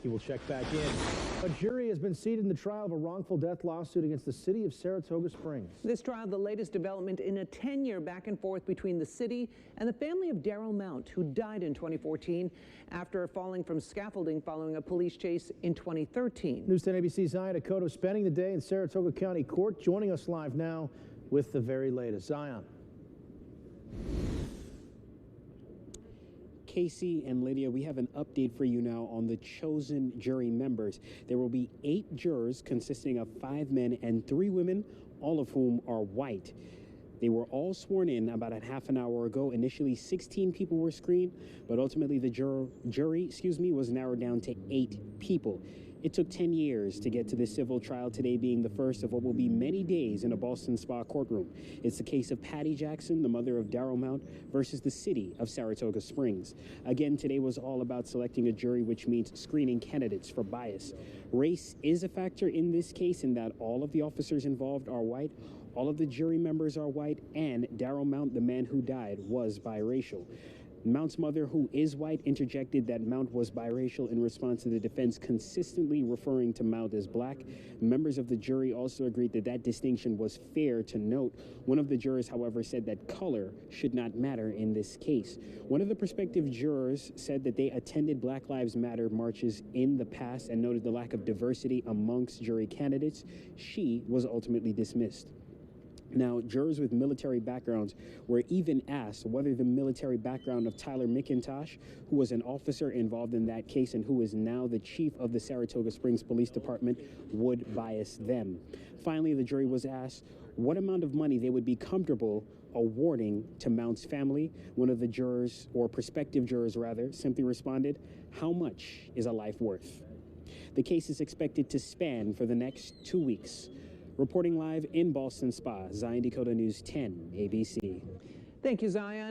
Jackie will check back in. A jury has been seated in the trial of a wrongful death lawsuit against the city of Saratoga Springs. This trial, the latest development in a 10-year back and forth between the city and the family of Darryl Mount, who died in 2014 after falling from scaffolding following a police chase in 2013. News 10 ABC's Zion Decoteau spending the day in Saratoga County Court, joining us live now with the very latest. Zion. Casey and Lydia, we have an update for you now on the chosen jury members. There will be 8 jurors consisting of 5 men and 3 women, all of whom are white. They were all sworn in about a half an hour ago. Initially, 16 people were screened, but ultimately the jury was narrowed down to 8 people. It took 10 years to get to this civil trial, today being the first of what will be many days in a Ballston Spa courtroom. It's the case of Patty Jackson, the mother of Darryl Mount, versus the city of Saratoga Springs. Again, today was all about selecting a jury, which means screening candidates for bias. Race is a factor in this case in that all of the officers involved are white, all of the jury members are white, and Darryl Mount, the man who died, was biracial. Mount's mother, who is white, interjected that Mount was biracial in response to the defense consistently referring to Mount as black. Members of the jury also agreed that that distinction was fair to note. One of the jurors, however, said that color should not matter in this case. One of the prospective jurors said that they attended Black Lives Matter marches in the past and noted the lack of diversity amongst jury candidates. She was ultimately dismissed. Now, jurors with military backgrounds were even asked whether the military background of Tyler McIntosh, who was an officer involved in that case and who is now the chief of the Saratoga Springs Police Department, would bias them. Finally, the jury was asked what amount of money they would be comfortable awarding to Mount's family. One of the jurors, or prospective jurors rather, simply responded, "How much is a life worth?" The case is expected to span for the next 2 weeks. Reporting live in Ballston Spa, Zion Decoteau News 10 ABC. Thank you, Zion.